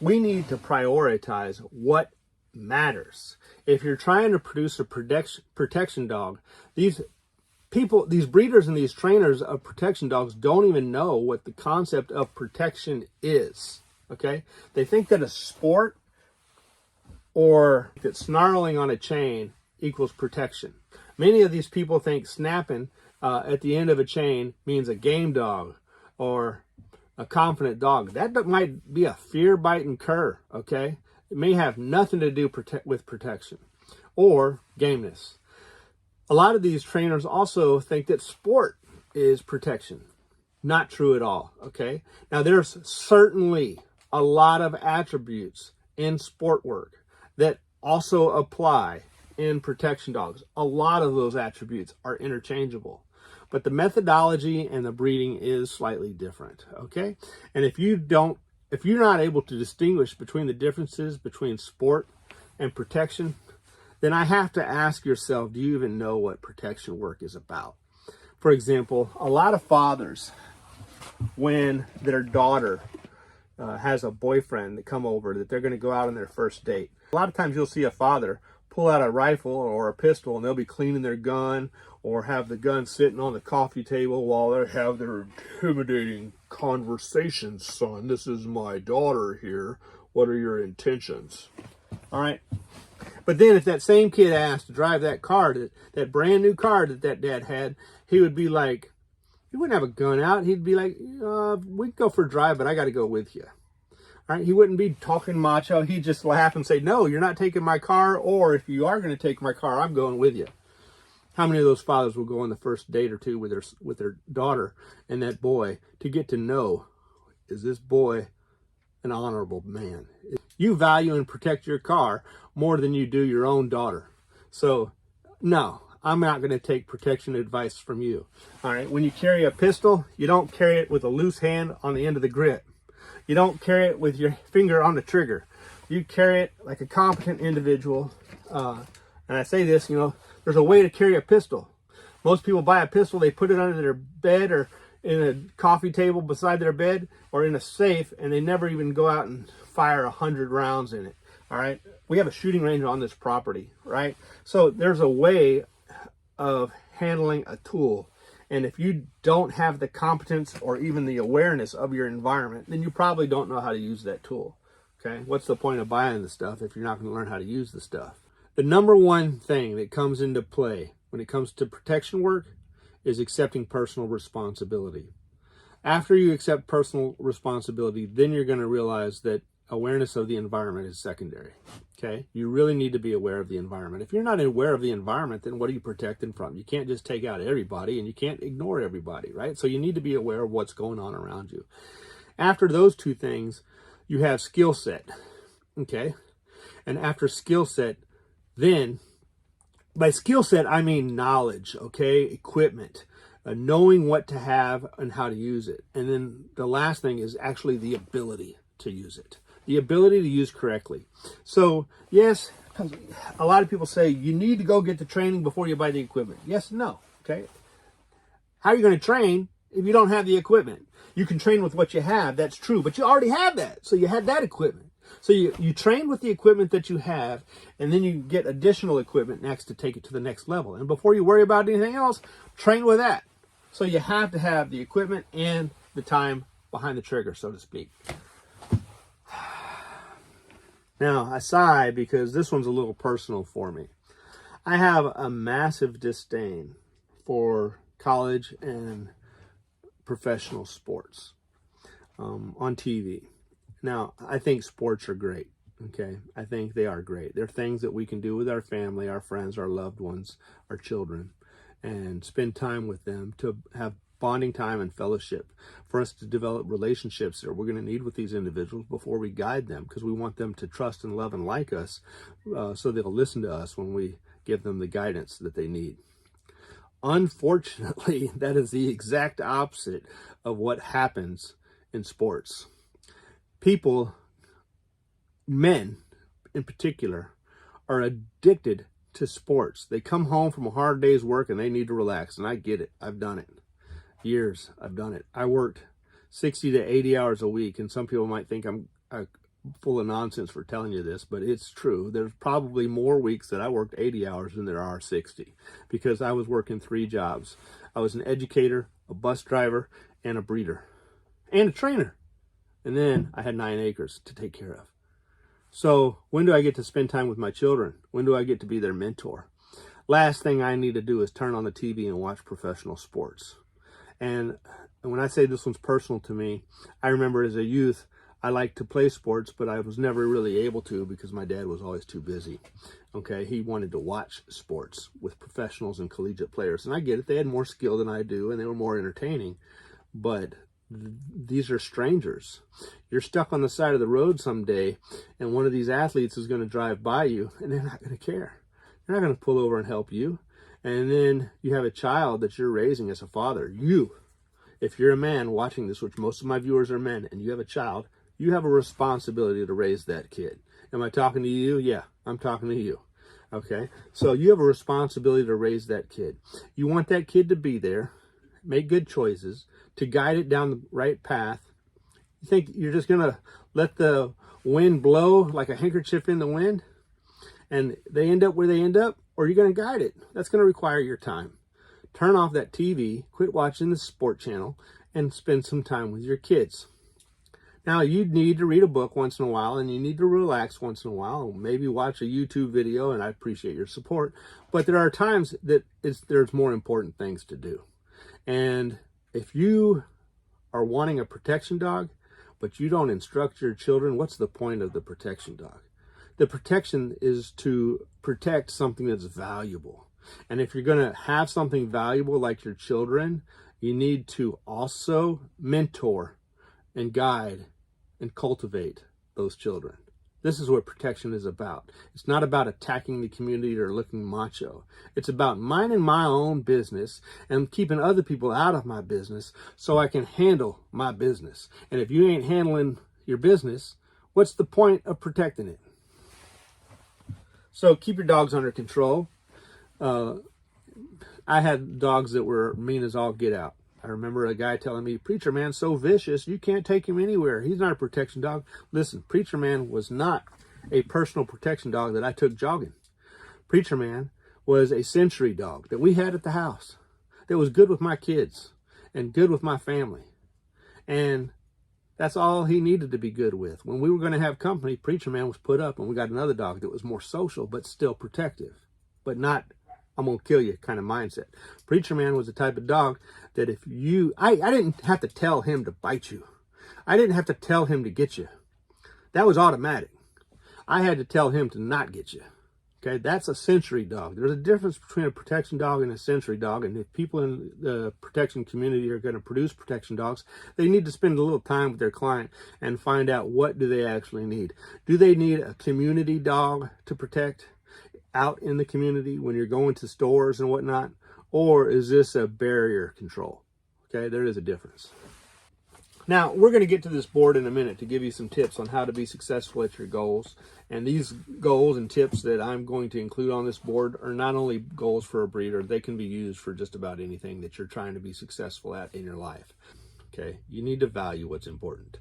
We need to prioritize what matters. If you're trying to produce a protection dog, these breeders and these trainers of protection dogs don't even know what the concept of protection is. Okay? They think that a sport or that snarling on a chain equals protection. Many of these people think snapping at the end of a chain means a game dog or a confident dog. That might be a fear-biting cur, okay? It may have nothing to do with protection or gameness. A lot of these trainers also think that sport is protection. Not true at all, okay? Now, there's certainly a lot of attributes in sport work that also apply in protection dogs. A lot of those attributes are interchangeable, but the methodology and the breeding is slightly different, okay? And if you're not able to distinguish between the differences between sport and protection, then I have to ask yourself, do you even know what protection work is about? For example, a lot of fathers, when their daughter has a boyfriend that come over that they're going to go out on their first date, a lot of times you'll see a father pull out a rifle or a pistol and they'll be cleaning their gun or have the gun sitting on the coffee table while they have their intimidating conversations. Son, this is my daughter here. What are your intentions? All right. But then if that same kid asked to drive that car, that brand new car that dad had, he would be like, he wouldn't have a gun out. He'd be like, we'd go for a drive, but I got to go with you. All right? He wouldn't be talking macho. He'd just laugh and say, no, you're not taking my car. Or if you are going to take my car, I'm going with you. How many of those fathers will go on the first date or two with their daughter and that boy to get to know, is this boy an honorable man? You value and protect your car more than you do your own daughter. So, no, I'm not going to take protection advice from you. All right, when you carry a pistol, you don't carry it with a loose hand on the end of the grip. You don't carry it with your finger on the trigger. You carry it like a competent individual. And I say this, there's a way to carry a pistol. Most people buy a pistol, they put it under their bed or in a coffee table beside their bed or in a safe, and they never even go out and fire 100 rounds in it. All right, we have a shooting range on this property, right? So there's a way of handling a tool. And if you don't have the competence or even the awareness of your environment, then you probably don't know how to use that tool. Okay, what's the point of buying the stuff if you're not going to learn how to use the stuff? The number one thing that comes into play when it comes to protection work is accepting personal responsibility. After you accept personal responsibility, then you're going to realize that awareness of the environment is secondary. Okay, you really need to be aware of the environment. If you're not aware of the environment, then what are you protecting from? You can't just take out everybody and you can't ignore everybody, right? So you need to be aware of what's going on around you. After those two things, you have skill set. Okay, and after skill set, then by skill set, I mean knowledge, okay, equipment, knowing what to have and how to use it. And then the last thing is actually the ability to use it. The ability to use correctly. So, yes, a lot of people say you need to go get the training before you buy the equipment. Yes and no, okay? How are you going to train if you don't have the equipment? You can train with what you have, that's true, but you already have that. So you had that equipment. So you train with the equipment that you have, and then you get additional equipment next to take it to the next level. And before you worry about anything else, train with that. So you have to have the equipment and the time behind the trigger, so to speak. Now, I sigh because this one's a little personal for me. I have a massive disdain for college and professional sports on TV. Now, I think sports are great, okay? I think they are great. They're things that we can do with our family, our friends, our loved ones, our children, and spend time with them to have bonding time and fellowship, for us to develop relationships that we're going to need with these individuals before we guide them, because we want them to trust and love and like us, so they'll listen to us when we give them the guidance that they need. Unfortunately, that is the exact opposite of what happens in sports. People, men in particular, are addicted to sports. They come home from a hard day's work and they need to relax, and I get it. I've done it. Years I've done it. I worked 60 to 80 hours a week, and some people might think I'm full of nonsense for telling you this, but it's true. There's probably more weeks that I worked 80 hours than there are 60, because I was working 3 jobs. I was an educator, a bus driver, and a breeder, and a trainer. And then I had 9 acres to take care of. So when do I get to spend time with my children? When do I get to be their mentor? Last thing I need to do is turn on the TV and watch professional sports. And when I say this one's personal to me, I remember as a youth, I liked to play sports, but I was never really able to because my dad was always too busy. Okay, he wanted to watch sports with professionals and collegiate players. And I get it, they had more skill than I do, and they were more entertaining. But these are strangers. You're stuck on the side of the road someday, and one of these athletes is going to drive by you, and they're not going to care. They're not going to pull over and help you. And then you have a child that you're raising as a father. You, if you're a man watching this, which most of my viewers are men, and you have a child, you have a responsibility to raise that kid. Am I talking to you? Yeah, I'm talking to you. Okay, so you have a responsibility to raise that kid. You want that kid to be there, make good choices, to guide it down the right path. You think you're just going to let the wind blow like a handkerchief in the wind and they end up where they end up? Or are you going to guide it? That's going to require your time. Turn off that TV, quit watching the sport channel, and spend some time with your kids. Now, you need to read a book once in a while, and you need to relax once in a while, and maybe watch a YouTube video, and I appreciate your support. But there are times that there's more important things to do. And if you are wanting a protection dog, but you don't instruct your children, what's the point of the protection dog? The protection is to protect something that's valuable. And if you're going to have something valuable like your children, you need to also mentor and guide and cultivate those children. This is what protection is about. It's not about attacking the community or looking macho. It's about minding my own business and keeping other people out of my business so I can handle my business. And if you ain't handling your business, what's the point of protecting it? So keep your dogs under control. I had dogs that were mean as all get out. I remember a guy telling me, "Preacher Man's so vicious, you can't take him anywhere. He's not a protection dog." Listen, Preacher Man was not a personal protection dog that I took jogging. Preacher Man was a sensory dog that we had at the house that was good with my kids and good with my family. And that's all he needed to be good with. When we were going to have company, Preacher Man was put up, and we got another dog that was more social but still protective, but not I'm going to kill you kind of mindset. Preacher Man was the type of dog that if you, I didn't have to tell him to bite you. I didn't have to tell him to get you. That was automatic. I had to tell him to not get you. Okay, that's a sensory dog. There's a difference between a protection dog and a sensory dog. And if people in the protection community are going to produce protection dogs, they need to spend a little time with their client and find out what do they actually need. Do they need a community dog to protect out in the community when you're going to stores and whatnot? Or is this a barrier control? Okay, there is a difference. Now, we're going to get to this board in a minute to give you some tips on how to be successful at your goals. And these goals and tips that I'm going to include on this board are not only goals for a breeder, they can be used for just about anything that you're trying to be successful at in your life. Okay, you need to value what's important.